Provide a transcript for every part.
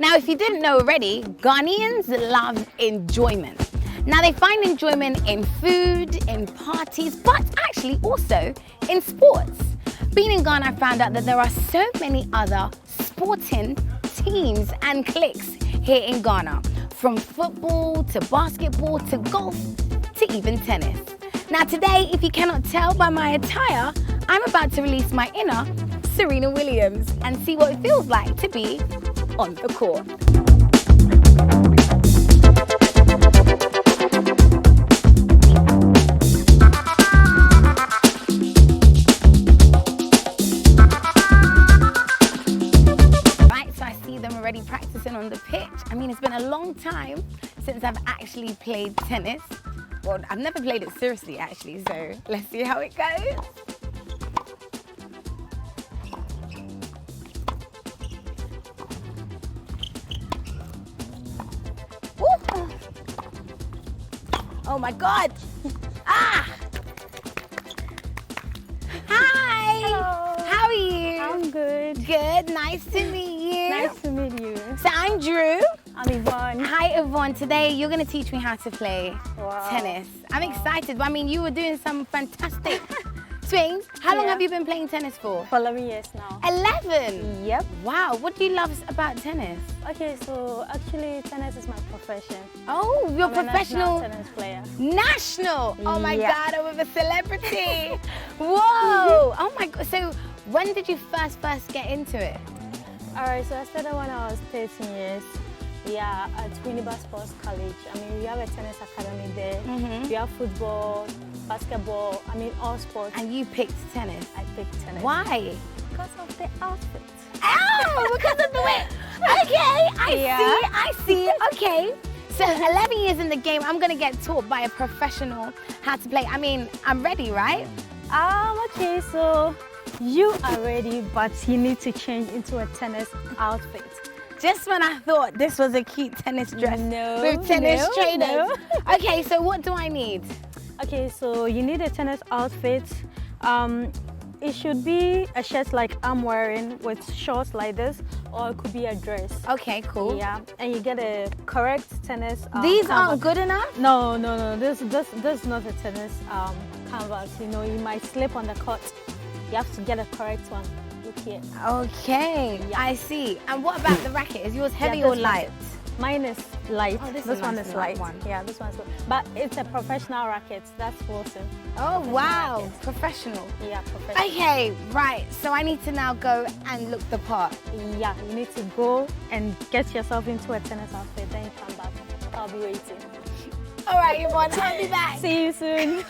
Now, if you didn't know already, Ghanaians love enjoyment. Now, they find enjoyment in food, in parties, but actually also in sports. Being in Ghana, I found out that there are so many other sporting teams and cliques here in Ghana, from football to basketball to golf to even tennis. Now today, if you cannot tell by my attire, I'm about to release my inner Serena Williams and see what it feels like to be on the court. Already practicing on the pitch. I mean, it's been a long time since I've actually played tennis. Well, I've never played it seriously actually, so let's see how it goes. Ooh. Oh my God! Ah! Hi! Hello. How are you? I'm good. Good, nice to meet you. Nice to meet you. So I'm Drew. I'm Yvonne. Hi Yvonne, today you're going to teach me how to play Wow. tennis. I'm excited. I mean, you were doing some fantastic swings. How long Yeah. have you been playing tennis for? For 11 years now. 11? Yep. Wow, what do you love about tennis? Okay, so actually tennis is my profession. Oh, you're I'm a professional. national tennis player. National? Oh my Yeah. God, I'm a celebrity. Whoa. Oh my God. So when did you first get into it? Alright, so I started when I was 13 years. Yeah, at Winneba Sports College. I mean, we have a tennis academy there. We have football, basketball, I mean, all sports. And you picked tennis? I picked tennis. Why? Because of the outfit. Oh, because of the way. Okay, I see. Okay. So 11 years in the game, I'm going to get taught by a professional how to play. I mean, I'm ready, right? Okay, so you are ready, but you need to change into a tennis outfit. Just when I thought this was a cute tennis dress No, with tennis no, trainers. no. Okay, so what do I need? Okay, so you need a tennis outfit. It should be a shirt like I'm wearing with shorts like this, or it could be a dress. Okay, cool. Yeah, and you get a correct tennis. These canvas. aren't good enough? No. This is not a tennis canvas. You know, you might slip on the court. You have to get a correct one. Look here. Okay, Yeah. I see. And what about the racket? Is yours heavy Yeah, or this light? Mine is light. Oh, this is this a one nice is light light. one. Yeah, this one's light. But it's a professional racket. That's awesome. Oh, wow. racket. Professional. Yeah, professional. Okay, right. So I need to now go and look the part. Yeah, you need to go and get yourself into a tennis outfit, then you come back. I'll be waiting. All right, Yvonne, I'll be back. See you soon.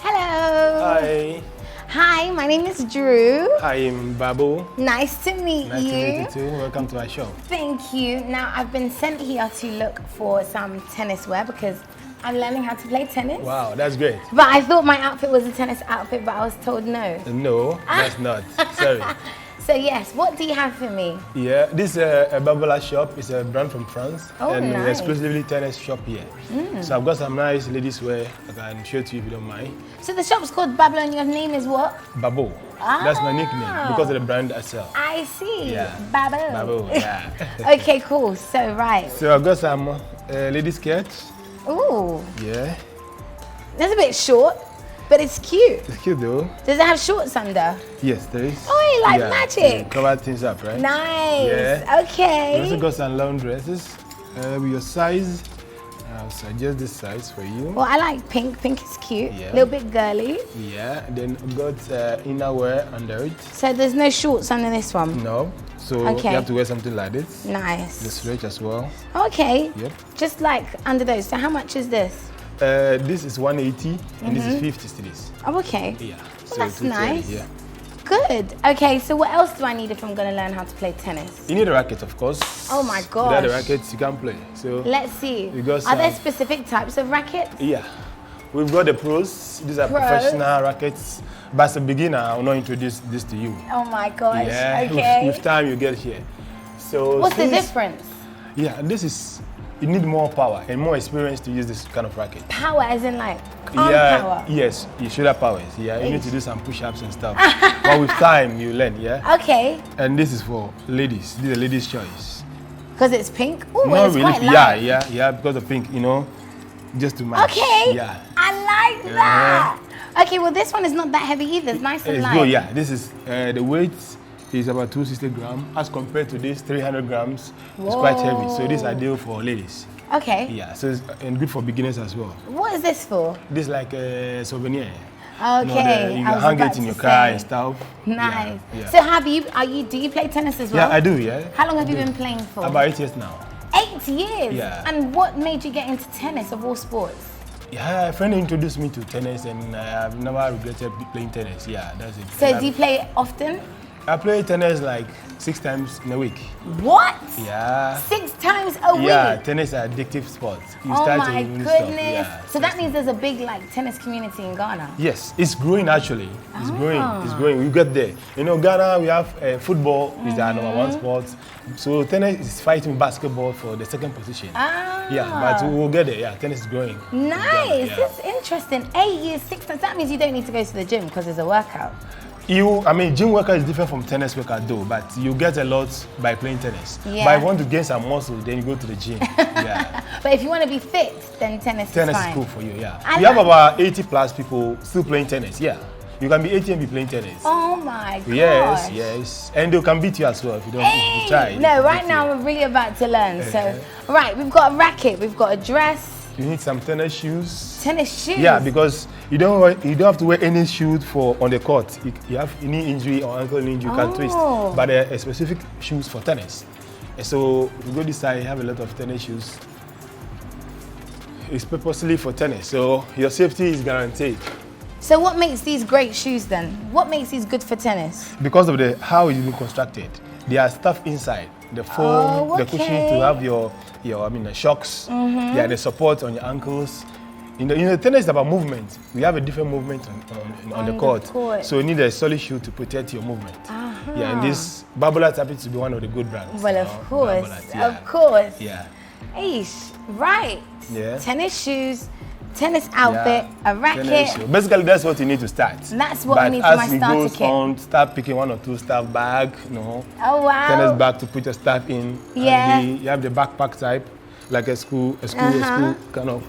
Hello. Hi, Hi, my name is Drew. I am Babu. Nice to meet Nice you. to meet you too. Welcome to our show. Thank you. Now, I've been sent here to look for some tennis wear because I'm learning how to play tennis. Wow, that's great. But I thought my outfit was a tennis outfit, but I was told no. No, that's not. Sorry. So yes, what do you have for me? Yeah, this is a Babula shop. It's a brand from France. Oh, and nice. exclusively tennis shop here. So I've got some nice ladies wear that I can show to you if you don't mind. So the shop's called Babylon. Your name is what? Babu. That's my nickname because of the brand I sell. I see. Yeah. Babu. Babu, yeah. Okay, cool. So right. So I've got some lady skirts. Ooh, Yeah, that's a bit short, but it's cute. it's cute though. Does it have shorts under? Yes, there is. Oh, like yeah, magic. to cover things up, right? Nice. Yeah. Okay. We also got some long dresses with your size. I'll suggest this size for you. Well, I like pink. Pink is cute. Yeah. A little bit girly. Yeah, then we've got inner wear under it. So there's no shorts under this one. No, so Okay. you have to wear something like this. The Nice. stretch as well. Okay. Yep. Just like under those. So how much is this? This is 180 and this is 50 cedis. Oh, okay. Yeah. Well, that's 230, nice. Yeah. Good. Okay, so what else do I need if I'm going to learn how to play tennis? You need a racket, of course. Oh my Without gosh. the rackets, you can't play. So Let's see. We got Are there some- specific types of rackets? yeah. we've got the pros. These are professional rackets. But as a beginner, I will not introduce this to you. Oh my gosh. Yeah, Okay. with time you get here. So what's the difference? Yeah, this is, you need more power and more experience to use this kind of racket. Power as in like arm power? Yes, your shoulder powers. Yeah, you need to do some push-ups and stuff. But with time, you learn, yeah? Okay. And this is for ladies. This is a lady's choice. Because it's pink? Oh, Not it's really. quite light. Yeah, because of pink, you know, just to match. Okay. Yeah. I like that. Okay, well this one is not that heavy either. It's nice and It's light. good, yeah. This is, the weight is about 260 grams. As compared to this, 300 grams. It's quite heavy. So this is ideal for ladies. Okay. Yeah, so it's and good for beginners as well. What is this for? This is like a souvenir. Okay. You can hang it in your car and stuff. Nice. Yeah. So do you play tennis as well? Yeah, I do, yeah. How long have you been playing for? About 8 years now. 8 years? Yeah. And what made you get into tennis of all sports? Yeah, a friend introduced me to tennis and I've never regretted playing tennis. Yeah, that's it. So do you play it often? I play tennis like 6 times in a week. What? Yeah. 6 times a week? Yeah, tennis is an addictive sport. You Oh start my to lose goodness. stuff. Yeah, So that means there's a big like tennis community in Ghana? yes, it's growing actually. It's growing. It's growing. We get there. You know, Ghana, we have football is our number one sport. So tennis is fighting basketball for the second position. Yeah, but we'll get there. Yeah, tennis is growing. Nice. Yeah. That's interesting. 8 years, 6 times. That means you don't need to go to the gym because there's a workout. Gym workout is different from tennis workout though, but you get a lot by playing tennis. Yeah. But if you want to gain some muscle, then you go to the gym. Yeah. But if you want to be fit, then tennis Tennis is is fine. cool for you, yeah. I We have like- about 80 plus people still playing tennis, yeah. You can be 80 and be playing tennis. Oh my gosh. Yes, yes. And they can beat you as well if you don't if you try. No, right now I'm really about to learn. So, right, we've got a racket, we've got a dress, You need some tennis shoes. tennis shoes. Yeah, because you don't have to wear any shoes for on the court. You have any injury or ankle injury, you can twist. But there are specific shoes for tennis. And so if you go this side, you have a lot of tennis shoes. It's purposely for tennis, so your safety is guaranteed. So what makes these great shoes then? What makes these good for tennis? Because of how it's been constructed, there are stuff inside the foam, the cushion to have your the shocks, the support on your ankles. Tennis is about movement. We have a different movement on the court. So you need a solid shoe to protect your movement. Yeah, and this Babolat happens to be one of the good brands. Well, of course, Babolat, yeah. of course. Yeah. Eish, right. Yeah. Tennis shoes, tennis outfit, a racket. Tennis shoe. Basically, that's what you need to start. That's what I need for my starter But as kit. you go on, start picking 1 or 2 stuff bag, Oh wow. tennis bag to put your stuff in. Yeah. And you have the backpack type, like a school kind of,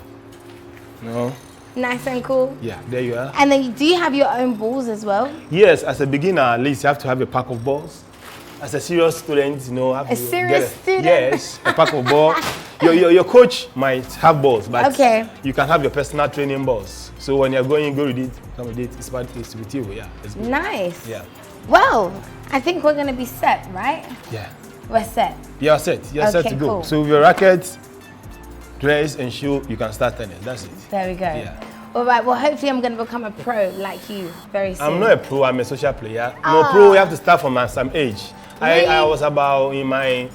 Nice and cool. Yeah, there you are. And then do you have your own balls as well? Yes, as a beginner, at least you have to have a pack of balls. As a serious student, have A to serious student? Yes, a pack of balls. Your coach might have balls, but you can have your personal training balls. So when you're going, go with it, come with it. It's with you, yeah. It's good. Nice. Yeah. Well, I think we're gonna be set, right? Yeah. We're set. You're set. You're set to go. Cool. So with your racket, dress, and shoe, you can start tennis. That's it. There we go. Yeah. All right. Well, hopefully, I'm gonna become a pro like you very soon. I'm not a pro. I'm a social player. No pro. You have to start from some age. Really? I was about in my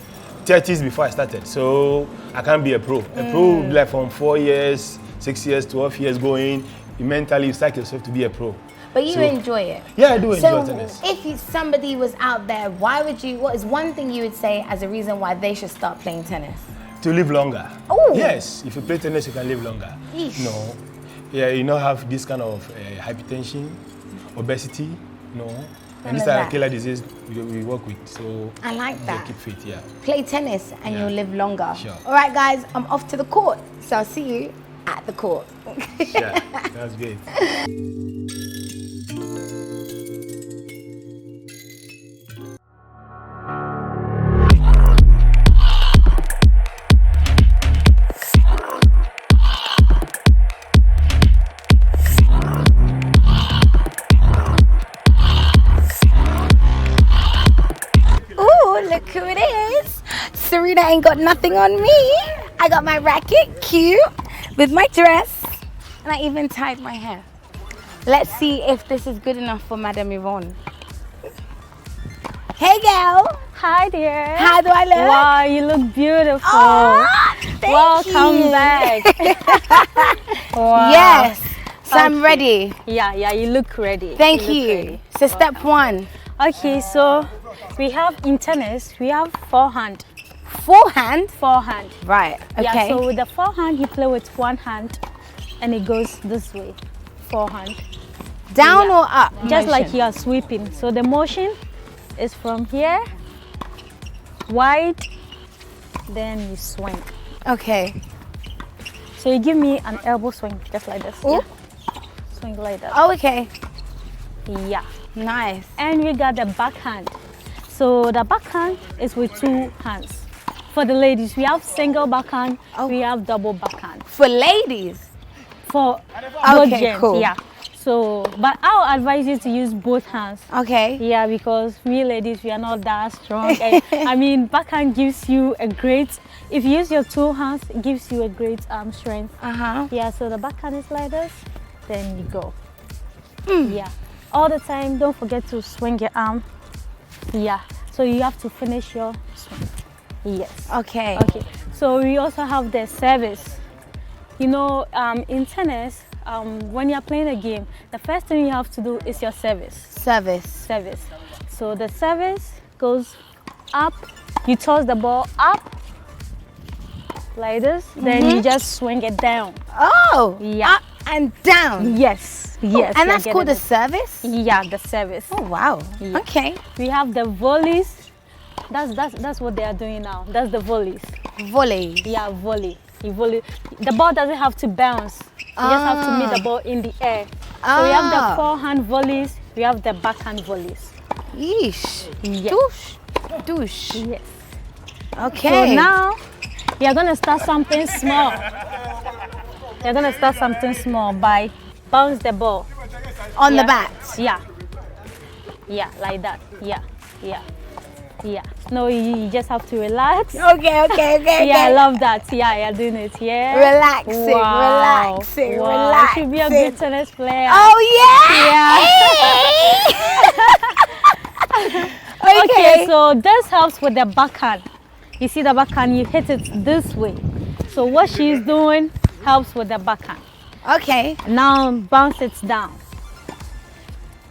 30s before I started, so I can't be a pro. A pro would be like from 4 years, 6 years, 12 years going. You mentally psych yourself to be a pro. But you enjoy it. Yeah, I do enjoy So, tennis. if somebody was out there, what is one thing you would say as a reason why they should start playing tennis? To live longer. Oh. Yes, if you play tennis, you can live longer. Yeesh. No. Yeah, you don't have this kind of hypertension, obesity, no. And these are killer disease we work with, so I like that. keep fit, yeah. Play tennis and you'll live longer. Sure. All right, guys, I'm off to the court. So I'll see you at the court. Sure, that's great. Ooh, look who it is. Serena ain't got nothing on me. I got my racket, cute, with my dress, and I even tied my hair. Let's see if this is good enough for Madame Yvonne. Hey, girl. Hi, dear. How do I look? Wow, you look beautiful. Oh, thank Welcome you. back. Wow. Yes. So I'm ready. Yeah, you look ready. Thank look you. ready. So step one. Okay, so we have in tennis, we have forehand. Forehand? Forehand. Right, okay. Yeah, so with the forehand, you play with one hand and it goes this way. Forehand. Down or up? Just motion? like you are sweeping. So the motion is from here, wide, then you swing. Okay. So you give me an elbow swing, just like this. Ooh. Yeah. Swing like that. Oh, okay. Yeah. Nice. And we got the backhand. So the backhand is with two hands. For the ladies, we have single backhand, we have double backhand. For ladies? For both Okay, gents, cool. yeah. So, but I would advise you to use both hands. Okay. Yeah, because we ladies, we are not that strong. And, I mean, backhand gives you a great, if you use your two hands, it gives you a great strength. Uh-huh. Yeah, so the backhand is like this, then you go. Yeah. All the time, don't forget to swing your arm. Yeah. So you have to finish your swing. Yes. Okay. Okay. So we also have the service. You know, in tennis, when you're playing a game, the first thing you have to do is your service. Service. Service. So the service goes up. You toss the ball up like this. Then you just swing it down. Oh. Yeah. Up and down. Yes. Yes. And you're that's called getting a service? it. Yeah, the service. Oh, wow. Yeah. Okay. We have the volleys. That's what they are doing now. That's the volleys. Volley. Yeah, volley. You volley. The ball doesn't have to bounce. You just have to meet the ball in the air. So we have the forehand volleys. We have the backhand volleys. Yeesh. Yes. Douche. Douche. Yes. Okay. So now we are gonna start something small. We are gonna start something small by bounce the ball on the bat. Yeah. Yeah, like that. Yeah. Yeah. Yeah. No, you just have to relax. Okay. Yeah, I love that. Yeah, you're doing it. Yeah. Relaxing, Wow. relaxing, Wow. relaxing. You should be a good tennis player. Oh, yeah. Yeah. Okay, so this helps with the backhand. You see the backhand, you hit it this way. So what she's doing helps with the backhand. Okay. Now bounce it down.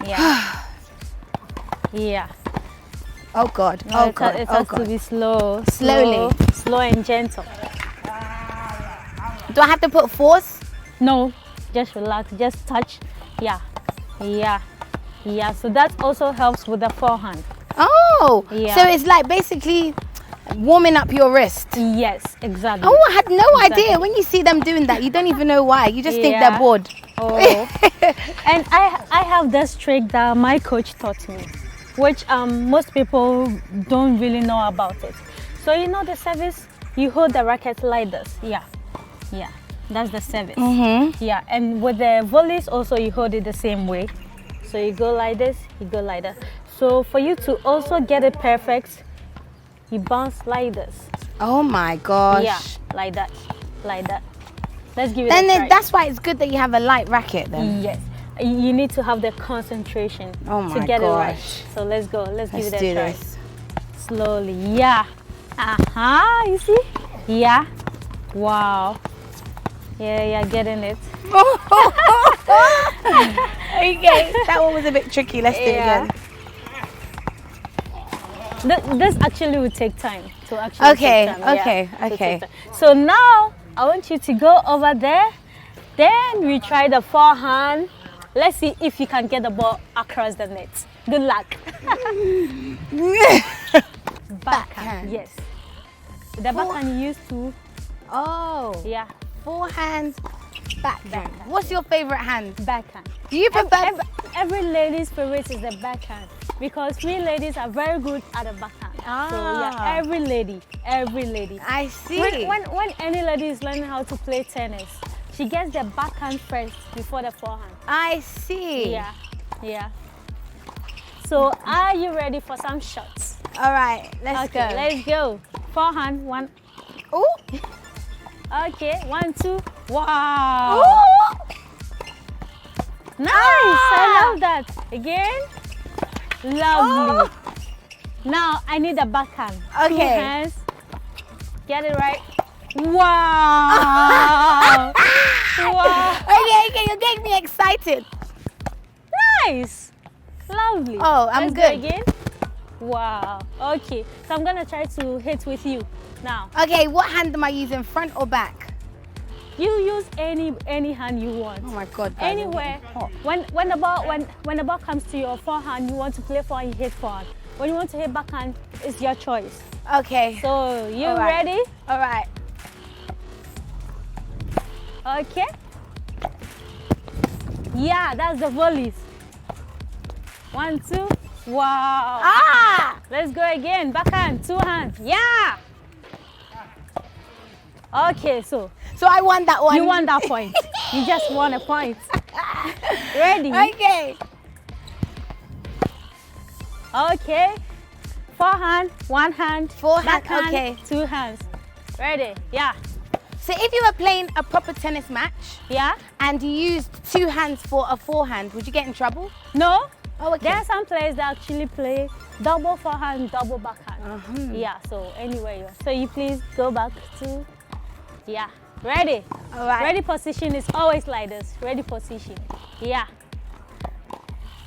Yeah. Yeah. Oh, God. No, Oh, God. It Oh, has to God. be slow. Slowly. Slow and gentle. Do I have to put force? No, just relax, just touch. Yeah. Yeah. Yeah. So that also helps with the forehand. Oh. Yeah. So it's like basically warming up your wrist. Yes, exactly. Oh, I had no Exactly. idea. When you see them doing that, you don't even know why. You just think Yeah. they're bored. Oh. And I have this trick that my coach taught me, which most people don't really know about it. So you know the service, you hold the racket like this. Yeah. Yeah. That's the service. Yeah. And with the volleys also you hold it the same way. So you go like this, you go like that. So for you to also get it perfect, you bounce like this. Oh, my gosh. Yeah, like that. Like that. Let's give it Then a try. that's why it's good that you have a light racket then. Yes. You need to have the concentration Oh to my get it right. gosh. So let's go. Let's Let's give it do a try. this. Slowly. Yeah. You see? Yeah. Wow. Yeah, getting it. Okay, that one was a bit tricky. Let's do it Yeah. again. This actually will take time to actually Okay, take time. okay, to take okay. time. So now I want you to go over there. Then we try the forehand. Let's see if you can get the ball across the net. Good luck. Backhand. Yes. The backhand you used to. Oh, Yeah. forehand, backhand. What's your favorite hand? Backhand. Do you prefer? Every lady's favorite is the backhand because we ladies are very good at the backhand. So yeah, every lady. I see. When any lady is learning how to play tennis, she gets the backhand first before the forehand. I see. Yeah. So are you ready for some shots? All right, let's go. Let's go. Forehand, one. Ooh. Okay, 1, 2. Wow. Ooh. Nice. I love that. Again. Lovely. Now I need a backhand. Two Okay. hands. Get it right. Wow. Wow. Okay, you're getting me excited. Nice. Lovely. Oh, I'm Let's good. Go again. Wow. Okay. So I'm gonna try to hit with you now. Okay, what hand am I using, front or back? You use any hand you want. Oh my God, guys, I'm Anywhere. getting hot. When the ball comes to your forehand, you want to play forehand, you hit forehand. When you want to hit backhand, it's your choice. Okay. So you All right. ready? All right. Okay. Yeah, that's the volleys. 1, 2. Wow. Ah! Let's go again. Backhand, 2 hands. Yeah. Okay, so I won that one. you won that point. You just won a point. Ready? Okay. Okay. Forehand, 1 hand. Forehand, Backhand, okay. 2 hands. Ready? Yeah. So if you were playing a proper tennis match Yeah? and you used 2 hands for a forehand, would you get in trouble? No? Oh, okay. There are some players that actually play double forehand, double backhand. Yeah, so anyway. So you please go back to, yeah. Ready? All right. Ready position is always like this. Ready position. Yeah.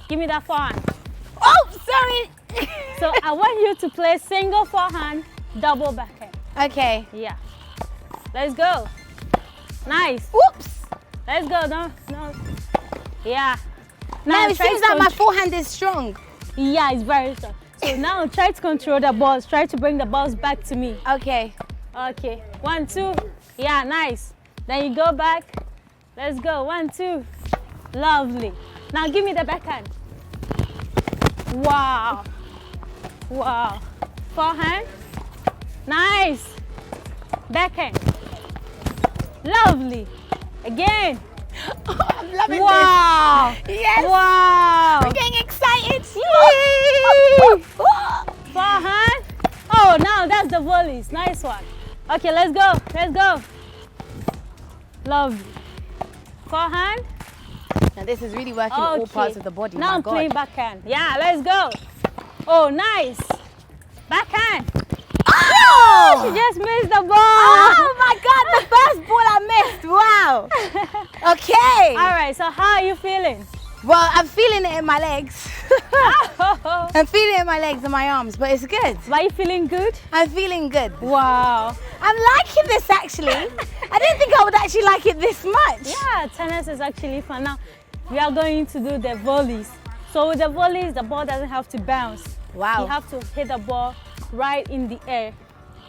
Give me that forehand. Oh, sorry. So I want you to play single forehand, double backhand. Okay. Yeah. Let's go. Nice. Whoops. Let's go. No. Yeah. Now it try seems to like my control- forehand is strong. Yeah, it's very strong. So now try to control the balls. Try to bring the balls back to me. Okay. Okay. 1, 2. Yeah, nice. Then you go back. Let's go. 1, 2. Lovely. Now give me the backhand. Wow. Wow. Forehand. Nice. Backhand. Lovely. Again. I'm loving Wow. this. Yes. Wow. I'm getting excited. Yay. Forehand. Oh, now that's the volleys. Nice one. Okay, let's go. Let's go. Lovely. Forehand. Now this is really working all Okay. parts of the body. Now my I'm God. playing backhand. Yeah, let's go. Oh, nice. Backhand. Oh! She just missed the ball. Oh my God, the first ball I missed. Wow. Okay. All right, so how are you feeling? Well, I'm feeling it in my legs. I'm feeling it in my legs and my arms, but it's good. Are you feeling good? I'm feeling good. Wow. I'm liking this actually. I didn't think I would actually like it this much. Yeah, tennis is actually fun. Now, we are going to do the volleys. So with the volleys, the ball doesn't have to bounce. Wow. You have to hit the ball right in the air.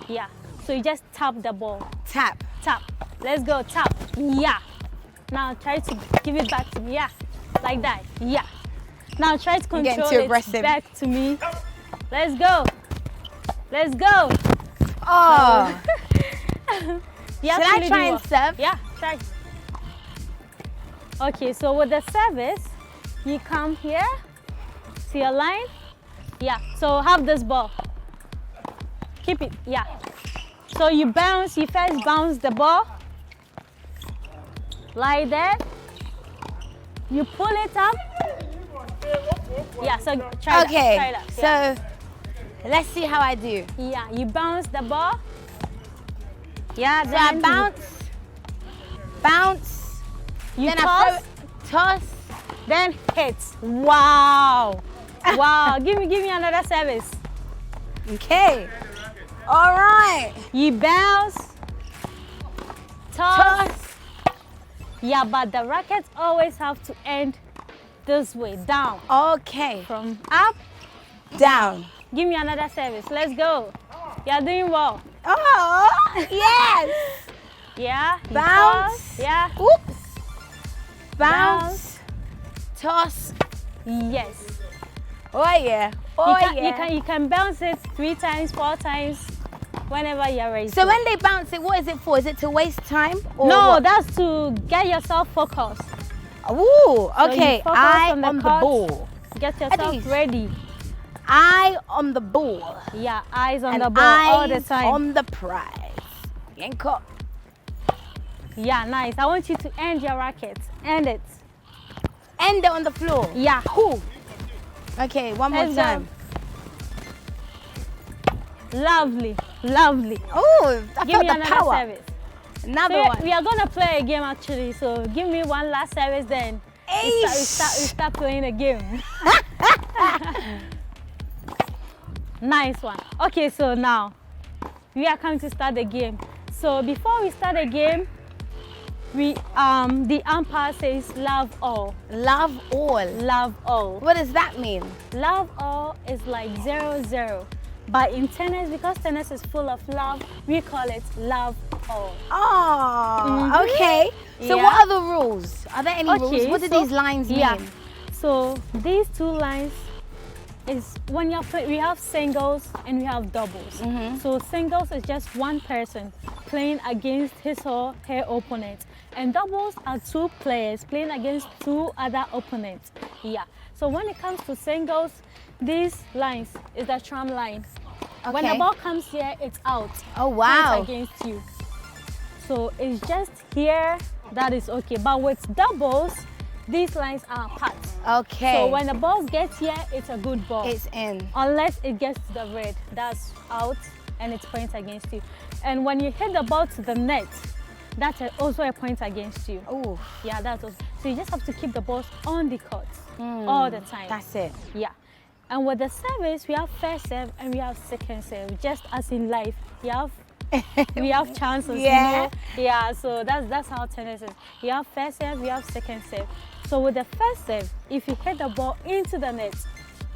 Yeah. So you just tap the ball. Tap. Tap. Let's go. Tap. Yeah. Now try to give it back to me. Yeah. Like that. Yeah. Now try to getting control too it aggressive. back to me. Let's go. Let's go. Oh. You Should I actually try do and well. serve? Yeah, try. Okay, so with the service, you come here to your line. Yeah, so have this ball. Keep it, yeah. So you bounce, you first bounce the ball. Like that. You pull it up. Yeah, so try Okay. that. Try that. Yeah. So let's see how I do. Yeah, you bounce the ball. Yeah, So I then bounce, you then toss, I toss. then hit. Wow. Wow. give me another service. Okay. All right. You bounce, toss. Toss. Yeah, but the rackets always have to end this way, down. Okay. From up, Down. give me another service. Let's go. You're doing well. Oh, yes. Yeah. you Bounce. toss, yeah. Oops. Bounce. Toss. Yes. Oh yeah. Oh You can bounce it 3 times, 4 times, whenever you're ready. So when they bounce it, what is it for? Is it to waste time? Or No, what? that's to get yourself focused. Ooh, So you okay. focus Eye on the on the cards. ball. Get At yourself least. ready. Eye on the ball. Yeah, eyes on And the ball all the eyes time. on the prize. Yanko. Yeah, nice. I want you to end your racket. End it. End it on the floor. Yeah. Cool. Okay, one more Let's go. time. Lovely, lovely. Oh, I Give felt me the another power. service. Another So one. we are gonna play a game actually. So give me one last service, then we start playing a game. Nice one. Okay, so now we are coming to start the game. So before we start the game, we the umpire says love all. Love all. Love all. What does that mean? Love all is like 0-0. But in tennis, because tennis is full of love, we call it love all. Oh, okay. So Yeah. what are the rules? Are there any rules? What do these lines mean? Yeah. So these two lines is when you're we have singles and we have doubles. So singles is just one person playing against his or her opponent, and doubles are two players playing against two other opponents. Yeah. So when it comes to singles, these lines is the tram line. When the Okay. ball comes here, it's out. Oh, wow. Points against you. So it's just here that is okay. But with doubles, these lines are apart. Okay. So when the ball gets here, it's a good ball. it's in. Unless it gets to the red, that's out and it's points against you. And when you hit the ball to the net, that's also a point against you. Oh, Yeah, that's also. So you just have to keep the balls on the court all the time. that's it. Yeah. And with the service, we have first serve and we have second serve. Just as in life, we have chances. Yeah. You know? Yeah. So that's how tennis is. You have first serve, you have second serve. So with the first serve, if you hit the ball into the net,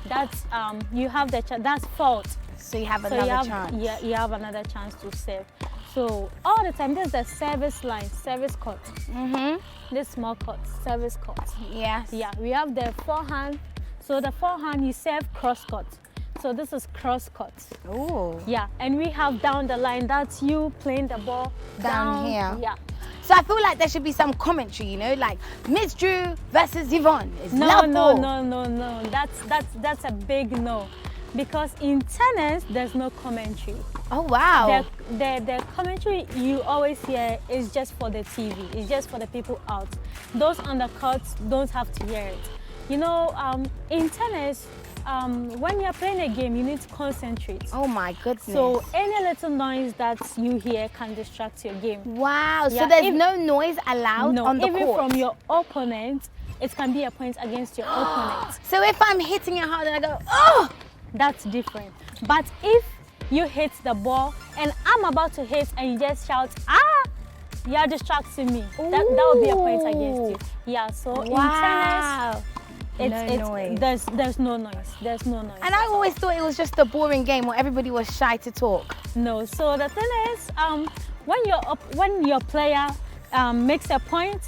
that's you have the chance. That's fault. So you have So another chance. Yeah, you have another chance to serve. So all the time, this is the service line, service court. This small court, service court. Yes. Yeah, we have the forehand. So the forehand, you serve cross court. So this is cross court. Oh. Yeah, and we have down the line, that's you playing the ball Down here. Yeah. So I feel like there should be some commentary, you know, like Miss Drew versus Yvonne. It's No, love no, all. no. That's a big no. Because in tennis, there's no commentary. Oh, wow. The commentary you always hear is just for the TV. It's just for the people out. Those on the court don't have to hear it. You know, in tennis, when you're playing a game, you need to concentrate. Oh, my goodness. So any little noise that you hear can distract your game. wow. So Yeah, there's no noise allowed No, on the even court? from your opponent, it can be a point against your opponent. So if I'm hitting it hard and I go, oh, That's different. But if you hit the ball and I'm about to hit and you just shout, ah, you're distracting me. That would be a point against you. Yeah, so in wow. tennis, No noise. there's no noise. There's no noise. And I always thought it was just a boring game where everybody was shy to talk. No, so the thing is, when your player makes a point,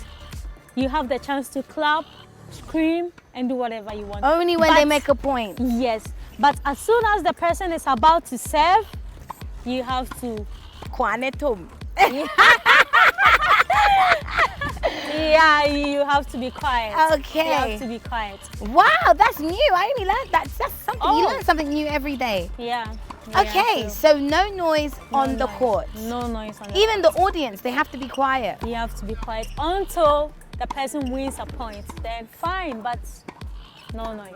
you have the chance to clap, scream, and do whatever you want. Only when they But- make a point. Yes, but as soon as the person is about to serve, you have to. Kwanetum. Yeah, you have to be quiet. Okay. You have to be quiet. Wow, that's new. I only learned that. That's something. You Oh. learn something new every day. Yeah. Okay, so no noise on the noise. court. No noise on the Even the audience, they have to be quiet. You have to be quiet until the person wins a point. Then fine, but no noise.